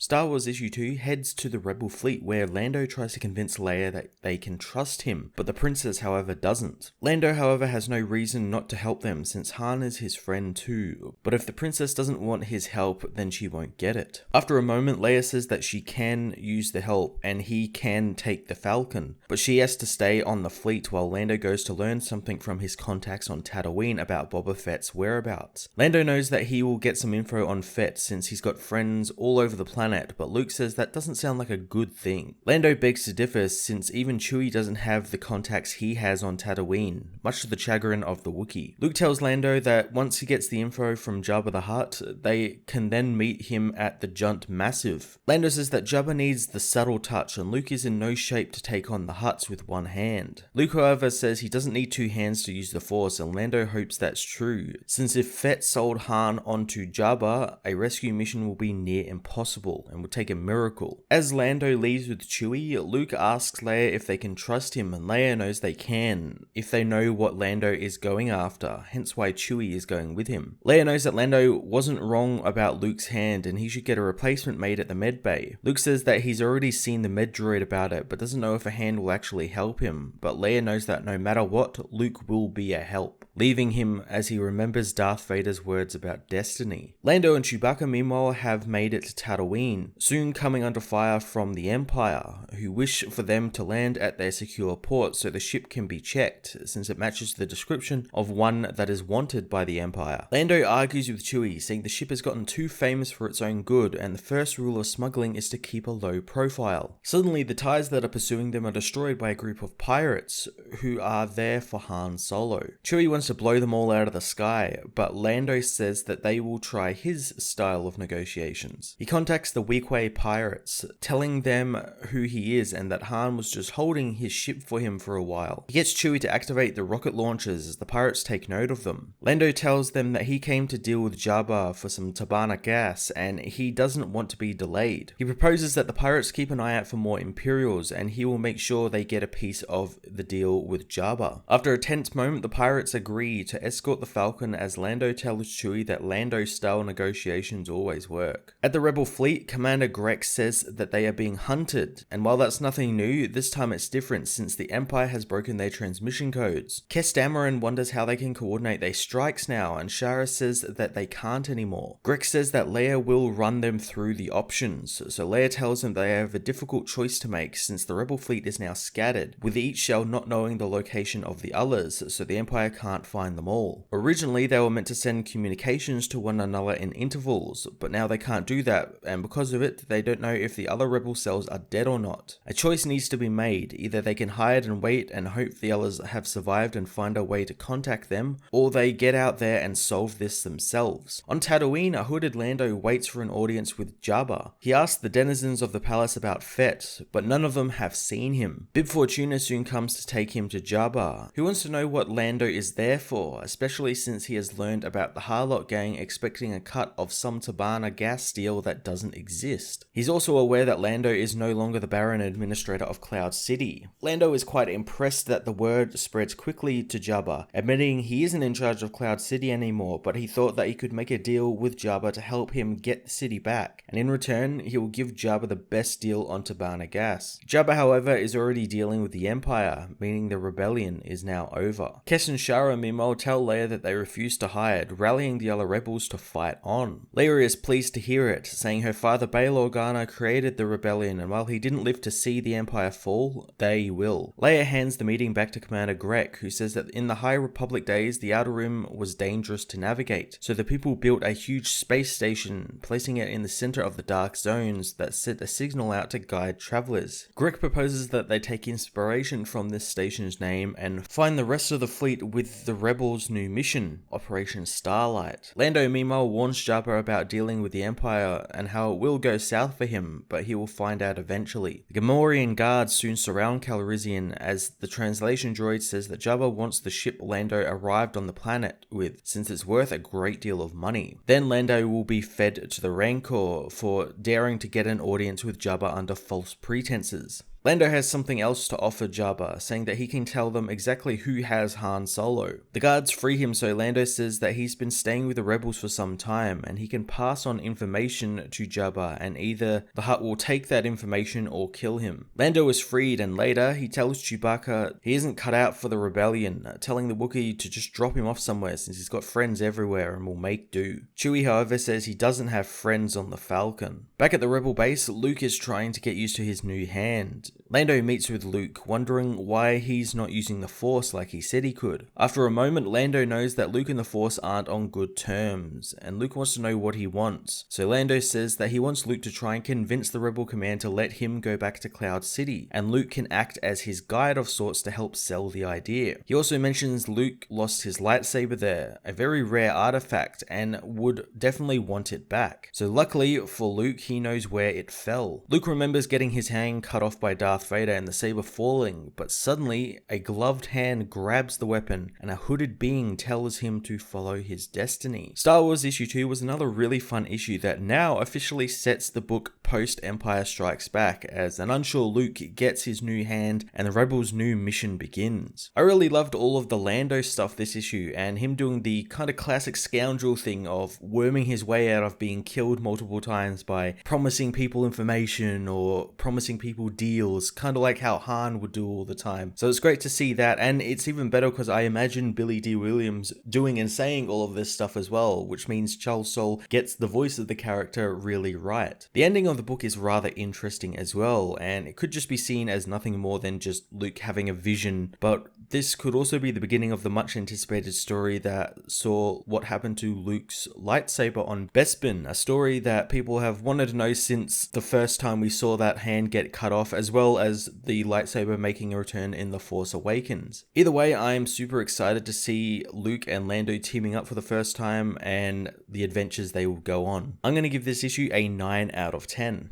Star Wars Issue 2 heads to the Rebel fleet where Lando tries to convince Leia that they can trust him, but the princess however doesn't. Lando however has no reason not to help them since Han is his friend too, but if the princess doesn't want his help then she won't get it. After a moment, Leia says that she can use the help and he can take the Falcon, but she has to stay on the fleet while Lando goes to learn something from his contacts on Tatooine about Boba Fett's whereabouts. Lando knows that he will get some info on Fett since he's got friends all over the planet, but Luke says that doesn't sound like a good thing. Lando begs to differ since even Chewie doesn't have the contacts he has on Tatooine, much to the chagrin of the Wookiee. Luke tells Lando that once he gets the info from Jabba the Hutt, they can then meet him at the Junt Massive. Lando says that Jabba needs the subtle touch and Luke is in no shape to take on the Hutts with one hand. Luke however says he doesn't need two hands to use the Force, and Lando hopes that's true, since if Fett sold Han onto Jabba, a rescue mission will be near impossible and would take a miracle. As Lando leaves with Chewie, Luke asks Leia if they can trust him, and Leia knows they can, if they know what Lando is going after, hence why Chewie is going with him. Leia knows that Lando wasn't wrong about Luke's hand and he should get a replacement made at the med bay. Luke says that he's already seen the med droid about it, but doesn't know if a hand will actually help him, but Leia knows that no matter what, Luke will be a help, leaving him as he remembers Darth Vader's words about destiny. Lando and Chewbacca meanwhile have made it to Tatooine, soon coming under fire from the Empire, who wish for them to land at their secure port so the ship can be checked, since it matches the description of one that is wanted by the Empire. Lando argues with Chewie, saying the ship has gotten too famous for its own good, and the first rule of smuggling is to keep a low profile. Suddenly, the TIEs that are pursuing them are destroyed by a group of pirates, who are there for Han Solo. Chewie wants to blow them all out of the sky, but Lando says that they will try his style of negotiations. He contacts the Weequay pirates, telling them who he is and that Han was just holding his ship for him for a while. He gets Chewie to activate the rocket launchers as the pirates take note of them. Lando tells them that he came to deal with Jabba for some Tabana gas and he doesn't want to be delayed. He proposes that the pirates keep an eye out for more Imperials and he will make sure they get a piece of the deal with Jabba. After a tense moment, the pirates agree to escort the Falcon as Lando tells Chewie that Lando-style negotiations always work. At the Rebel fleet, Commander Grek says that they are being hunted, and while that's nothing new, this time it's different since the Empire has broken their transmission codes. Kes Dameron wonders how they can coordinate their strikes now, and Shara says that they can't anymore. Grek says that Leia will run them through the options, so Leia tells them they have a difficult choice to make since the Rebel fleet is now scattered, with each shell not knowing the location of the others, so the Empire can't find them all. Originally, they were meant to send communications to one another in intervals, but now they can't do that, and because of it, they don't know if the other Rebel cells are dead or not. A choice needs to be made. Either they can hide and wait and hope the others have survived and find a way to contact them, or they get out there and solve this themselves. On Tatooine, a hooded Lando waits for an audience with Jabba. He asks the denizens of the palace about Fett, but none of them have seen him. Bib Fortuna soon comes to take him to Jabba, who wants to know what Lando is there for, especially since he has learned about the Harlock gang expecting a cut of some Tabana gas deal that doesn't exist. He's also aware that Lando is no longer the Baron Administrator of Cloud City. Lando is quite impressed that the word spreads quickly to Jabba, admitting he isn't in charge of Cloud City anymore, but he thought that he could make a deal with Jabba to help him get the city back, and in return, he will give Jabba the best deal on Tabana gas. Jabba, however, is already dealing with the Empire, meaning the rebellion is now over. Kes and Shara meanwhile tell Leia that they refuse to hide, rallying the other rebels to fight on. Leia is pleased to hear it, saying her father Bail Organa created the rebellion, and while he didn't live to see the Empire fall, they will. Leia hands the meeting back to Commander Grek, who says that in the High Republic days, the Outer Rim was dangerous to navigate, so the people built a huge space station, placing it in the center of the dark zones that sent a signal out to guide travelers. Grek proposes that they take inspiration from this station's name and find the rest of the fleet with the rebels' new mission, Operation Starlight. Lando meanwhile warns Jabba about dealing with the Empire and how it will go south for him, but he will find out eventually. The Gamorrean guards soon surround Calrissian as the translation droid says that Jabba wants the ship Lando arrived on the planet with, since it's worth a great deal of money. Then Lando will be fed to the Rancor for daring to get an audience with Jabba under false pretenses. Lando has something else to offer Jabba, saying that he can tell them exactly who has Han Solo. The guards free him, so Lando says that he's been staying with the rebels for some time and he can pass on information to Jabba, and either the Hutt will take that information or kill him. Lando is freed, and later he tells Chewbacca he isn't cut out for the rebellion, telling the Wookiee to just drop him off somewhere since he's got friends everywhere and will make do. Chewie, however, says he doesn't have friends on the Falcon. Back at the rebel base, Luke is trying to get used to his new hand. Lando meets with Luke, wondering why he's not using the Force like he said he could. After a moment, Lando knows that Luke and the Force aren't on good terms, and Luke wants to know what he wants. So Lando says that he wants Luke to try and convince the rebel command to let him go back to Cloud City, and Luke can act as his guide of sorts to help sell the idea. He also mentions Luke lost his lightsaber there, a very rare artifact, and would definitely want it back. So luckily for Luke, he knows where it fell. Luke remembers getting his hand cut off by Darth Vader and the saber falling, but suddenly a gloved hand grabs the weapon and a hooded being tells him to follow his destiny. Star Wars issue 2 was another really fun issue that now officially sets the book post Empire Strikes Back, as an unsure Luke gets his new hand and the rebels' new mission begins. I really loved all of the Lando stuff this issue, and him doing the kind of classic scoundrel thing of worming his way out of being killed multiple times by promising people information or promising people deals, kind of like how Han would do all the time. So it's great to see that, and it's even better because I imagine Billy D. Williams doing and saying all of this stuff as well, which means Charles Soule gets the voice of the character really right. The ending of the book is rather interesting as well, and it could just be seen as nothing more than just Luke having a vision, but this could also be the beginning of the much anticipated story that saw what happened to Luke's lightsaber on Bespin, a story that people have wanted to know since the first time we saw that hand get cut off, as well as the lightsaber making a return in The Force Awakens. Either way, I am super excited to see Luke and Lando teaming up for the first time and the adventures they will go on. I'm going to give this issue a 9 out of 10.